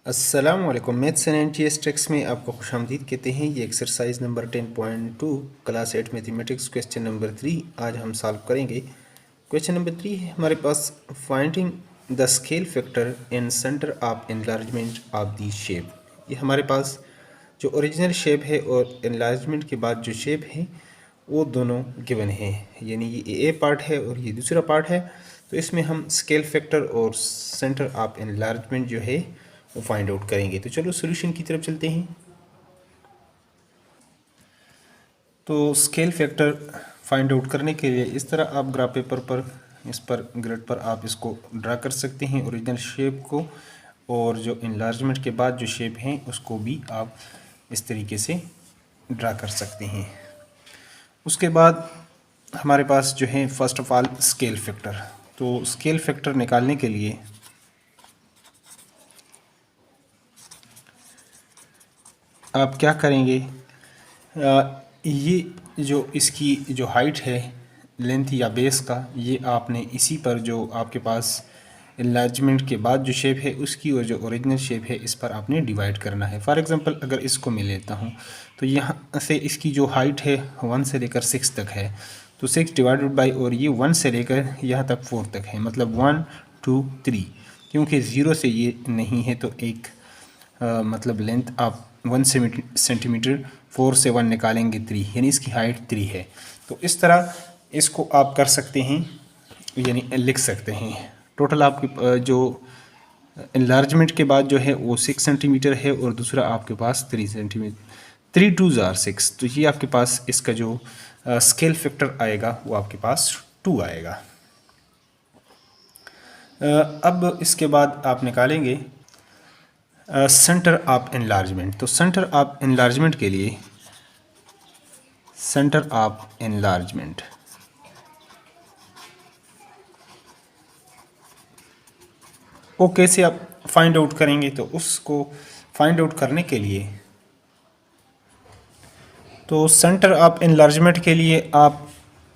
अस्सलामुअलैकुम। Maths and NTS tricks में आपको खुशामदीद कहते हैं। ये exercise number 10.2 class 8 mathematics question number 3 आज हम सॉल्व करेंगे। क्वेश्चन नंबर 3 है हमारे पास, finding the scale factor in centre of enlargement of the shape. ये हमारे पास जो ओरिजिनल शेप है और एनलार्जमेंट के बाद जो शेप है वो दोनों गिवन हैं, यानी ये ए पार्ट है और ये दूसरा पार्ट है। तो इसमें हम स्केल फैक्टर और सेंटर ऑफ एनलार्जमेंट जो है वो फाइंड आउट करेंगे। तो चलो सॉल्यूशन की तरफ चलते हैं। तो स्केल फैक्टर फाइंड आउट करने के लिए इस तरह आप ग्राफ पेपर पर, इस पर ग्रिड पर आप इसको ड्रा कर सकते हैं, ओरिजिनल शेप को, और जो इनलार्जमेंट के बाद जो शेप है उसको भी आप इस तरीके से ड्रा कर सकते हैं। उसके बाद हमारे पास जो है first of all scale factor. तो स्केल फैक्टर निकालने के लिए आप क्या करेंगे, ये जो इसकी जो हाइट है, लेंथ या बेस का, ये आपने इसी पर जो आपके पास इनलार्जमेंट के बाद जो शेप है उसकी और जो ओरिजिनल शेप है इस पर आपने डिवाइड करना है। फॉर एग्जांपल अगर इसको मैं लेता हूँ तो यहाँ से इसकी जो हाइट है 1 से लेकर 6 तक है, तो 6 डिवाइडेड बाई, और ये 1 से लेकर यहाँ तक 4 तक है, मतलब 1 2 3। क्योंकि 0 से ये नहीं है तो एक मतलब लेंथ आप 1 सेंटीमीटर, 4 से 1 निकालेंगे 3, यानी इसकी हाइट 3 है। तो इस तरह इसको आप कर सकते हैं, यानी लिख सकते हैं। टोटल आपके जो इनलार्जमेंट के बाद जो है वो 6 सेंटीमीटर है और दूसरा आपके पास 3 सेंटीमीटर, 3 2 जार 6। तो ये आपके पास इसका जो स्केल फैक्टर आएगा वो आपके पास 2 आएगा। अब इसके बाद आप निकालेंगे सेंटर ऑफ एनलार्जमेंट। तो सेंटर ऑफ एनलार्जमेंट के लिए, सेंटर ऑफ एनलार्जमेंट वो कैसे आप फाइंड आउट करेंगे, तो उसको फाइंड आउट करने के लिए, तो सेंटर ऑफ एनलार्जमेंट के लिए आप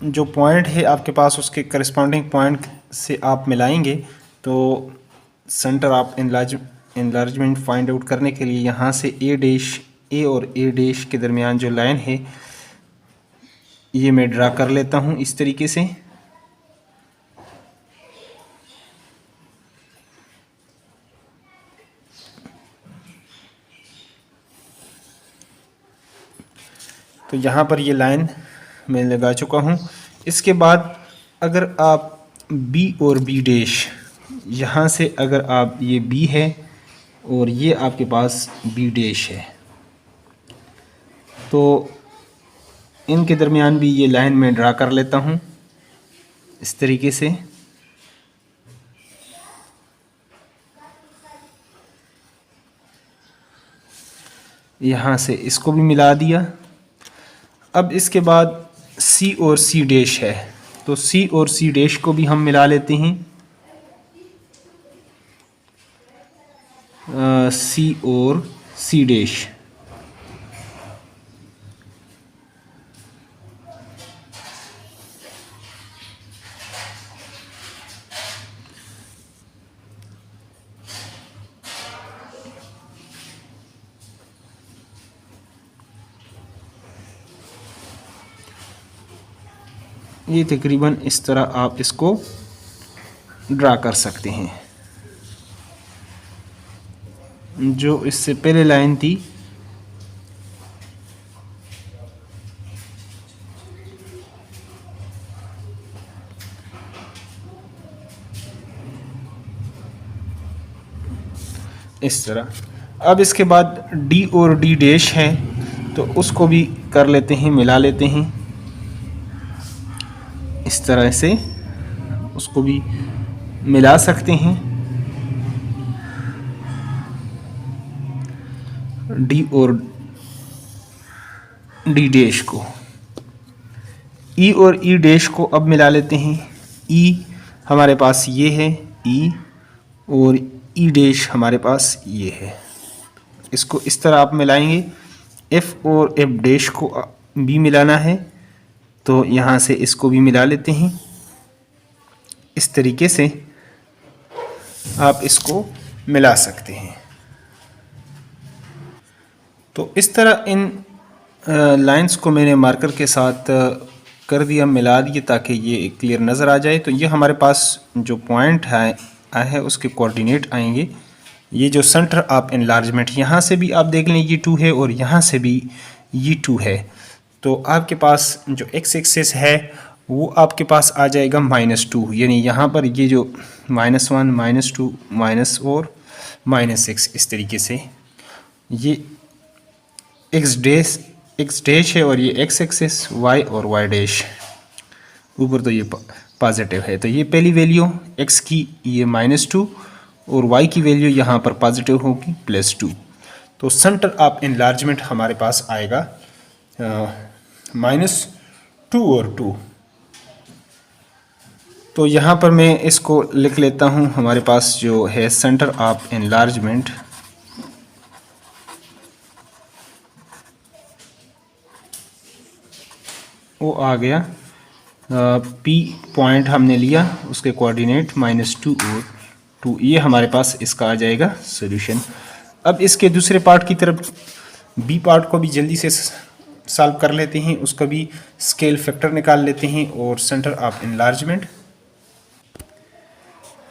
जो पॉइंट है आपके पास उसके करस्पॉन्डिंग पॉइंट से आप मिलाएंगे। तो centre of enlargement find out करने के लिए यहाँ से ए और ए डैश के दरमियान जो लाइन है ये मैं ड्रा कर लेता हूँ इस तरीके से। तो यहाँ पर ये लाइन मैं लगा चुका हूँ। इसके बाद अगर आप बी और बी डैश, यहाँ से अगर आप, ये बी है और ये आपके पास बी डैश है, तो इनके दरमियान भी ये लाइन मैं ड्रा कर लेता हूँ इस तरीके से। यहाँ से इसको भी मिला दिया। अब इसके बाद सी और सी डैश है, तो सी और सी डैश को भी हम मिला लेते हैं। सी और सी डैश, ये तकरीबन इस तरह आप इसको ड्रा कर सकते हैं। जो इससे पहले लाइन थी इस तरह। अब इसके बाद डी और डी डैश है, तो उसको भी कर लेते हैं, मिला लेते हैं इस तरह से, उसको भी मिला सकते हैं। डी और डी डैश को, ई और ई डैश को अब मिला लेते हैं। ई हमारे पास ये है ई, और ई डैश हमारे पास ये है। इसको इस तरह आप मिलाएंगे। एफ और एफ डैश को भी मिलाना है, तो यहाँ से इसको भी मिला लेते हैं। इस तरीके से आप इसको मिला सकते हैं। तो इस तरह इन लाइंस को मैंने मार्कर के साथ कर दिया, मिला दिए ताकि ये क्लियर नज़र आ जाए। तो ये हमारे पास जो पॉइंट है उसके कोऑर्डिनेट आएंगे। ये जो सेंटर ऑफ एनलार्जमेंट, यहाँ से भी आप देख लें ये 2 है और यहाँ से भी ये 2 है। तो आपके पास जो एक्स एक्सिस है वो आपके पास आ जाएगा -2, यानी यहाँ पर ये जो -1 -2 -4 -6 इस तरीके से ये एक्स डैश है और ये एक्स एक्सिस वाई और वाई डैश ऊपर, तो ये पॉजिटिव है। तो ये पहली वैल्यू एक्स की ये -2 और वाई की वैल्यू यहाँ पर पॉजिटिव होगी +2। तो सेंटर ऑफ एनलार्जमेंट हमारे पास आएगा -2 और 2। तो यहाँ पर मैं इसको लिख लेता हूँ। हमारे पास जो है सेंटर ऑफ एनलार्जमेंट वो आ गया P पॉइंट हमने लिया, उसके कोऑर्डिनेट -2 और 2, ये हमारे पास इसका आ जाएगा सॉल्यूशन। अब इसके दूसरे पार्ट की तरफ, B पार्ट को भी जल्दी से सॉल्व कर लेते हैं, उसका भी स्केल फैक्टर निकाल लेते हैं और सेंटर ऑफ एनलार्जमेंट।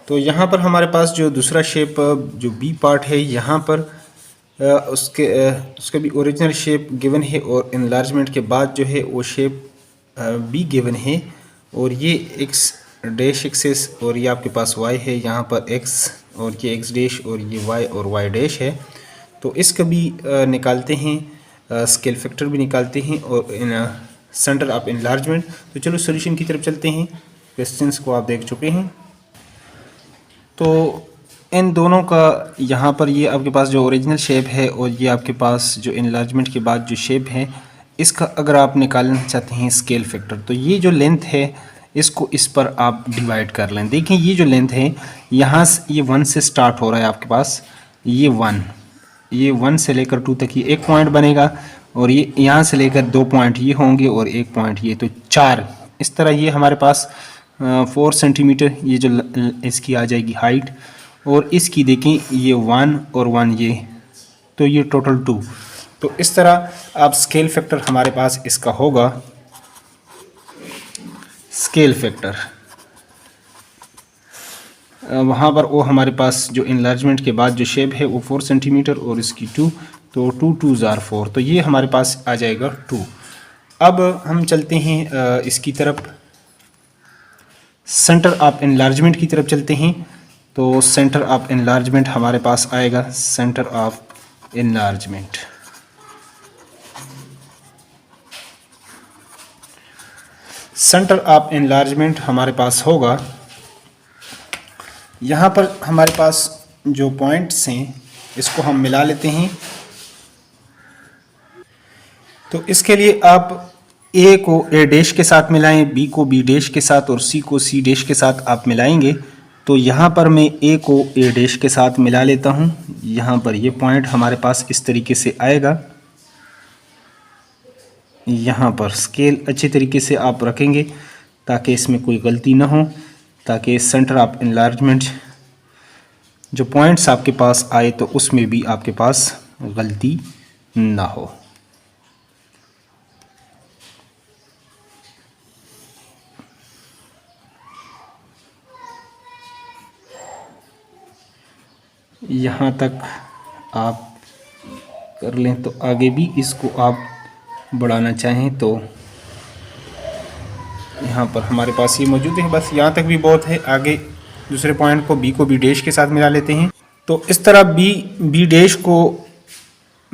तो यहाँ पर हमारे पास जो दूसरा शेप जो B पार्ट है, यहाँ पर उसके भी ओरिजिनल शेप गिवन है और एनलार्जमेंट के बाद जो है वो शेप B गिवन है, और ये x डैश एक्सिस और ये आपके पास y है, यहाँ पर x और ये x डैश और ये y और y डैश है। तो इसका भी निकालते हैं, स्केल फैक्टर भी निकालते हैं और इन सेंटर ऑफ एनलार्जमेंट। तो चलो सॉल्यूशन की तरफ चलते हैं। क्वेश्चंस को आप देख चुके हैं। तो इन दोनों का यहाँ पर ये आपके पास जो ओरिजिनल शेप है और ये आपके पास जो एनलार्जमेंट के बाद जो शेप है, इसका अगर आप निकालना चाहते हैं स्केल फैक्टर, तो ये जो लेंथ है इसको इस पर आप डिवाइड कर लें। देखिए ये जो लेंथ है यहाँ से ये 1 से स्टार्ट हो रहा है आपके पास, ये 1 से लेकर 2 तक ये एक पॉइंट बनेगा, और ये यहाँ से लेकर 2 पॉइंट ये होंगे और 1 पॉइंट ये, तो 4 इस तरह ये हमारे पास 4 सेंटीमीटर ये जो इसकी आ जाएगी हाइट, और इसकी देखें ये 1 और 1 ये, तो ये टोटल 2। तो इस तरह आप स्केल फैक्टर हमारे पास इसका होगा, स्केल फैक्टर वहाँ पर वो हमारे पास जो इनलार्जमेंट के बाद जो शेप है वो 4 सेंटीमीटर और इसकी 2, तो 2 2s are 4, तो ये हमारे पास आ जाएगा 2। अब हम चलते हैं इसकी तरफ, सेंटर ऑफ एनलार्जमेंट की तरफ चलते हैं। तो सेंटर ऑफ एनलार्जमेंट हमारे पास आएगा, सेंटर ऑफ एनलार्जमेंट हमारे पास होगा, यहाँ पर हमारे पास जो पॉइंट्स हैं इसको हम मिला लेते हैं। तो इसके लिए आप A को A डैश के साथ मिलाएं, B को B डैश के साथ और C को C डैश के साथ आप मिलाएंगे। तो यहाँ पर मैं A को A डैश के साथ मिला लेता हूँ। यहाँ पर ये पॉइंट हमारे पास इस तरीके से आएगा। यहाँ पर स्केल अच्छे तरीके से आप रखेंगे ताकि इसमें कोई गलती ना हो, ताकि सेंटर ऑफ एनलार्जमेंट जो पॉइंट्स आपके पास आए तो उसमें भी आपके पास गलती ना हो। यहाँ तक आप कर लें, तो आगे भी इसको आप बढ़ाना चाहें तो यहाँ पर हमारे पास ये मौजूद है। बस यहाँ तक भी बहुत है। आगे दूसरे पॉइंट को B डैश के साथ मिला लेते हैं। तो इस तरह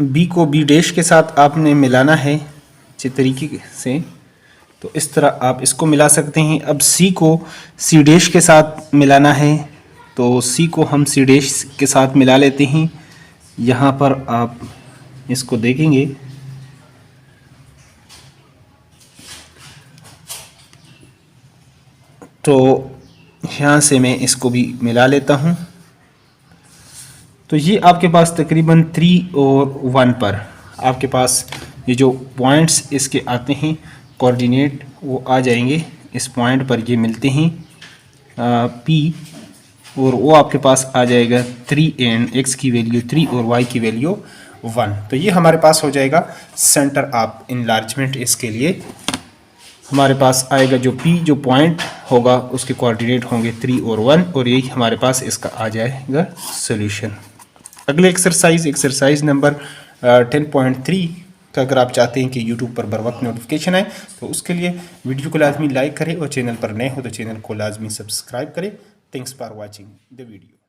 B को B डैश के साथ आपने मिलाना है अच्छे तरीके से। तो इस तरह आप इसको मिला सकते हैं। अब C को C डैश के साथ मिलाना है, तो C को हम C डैश के साथ मिला लेते हैं। यहाँ पर आप इसको देखेंगे तो यहाँ से मैं इसको भी मिला लेता हूँ। तो ये आपके पास तकरीबन 3 और 1 पर आपके पास ये जो पॉइंट्स इसके आते हैं कोऑर्डिनेट वो आ जाएंगे। इस पॉइंट पर ये मिलते हैं P, और वो आपके पास आ जाएगा 3 एंड x की वैल्यू 3 और y की वैल्यू 1। तो ये हमारे पास हो जाएगा सेंटर ऑफ इनलार्जमेंट। इसके लिए हमारे पास आएगा जो P जो पॉइंट होगा उसके कोऑर्डिनेट होंगे 3 और 1, और यही हमारे पास इसका आ जाएगा सॉल्यूशन। अगले एक्सरसाइज नंबर 10.3 का अगर आप चाहते हैं कि YouTube पर बर वक्त नोटिफिकेशन आए तो उसके लिए वीडियो को लाजमी लाइक करें और चैनल पर नए हो तो चैनल को लाजमी सब्सक्राइब करें। Thanks for watching the video.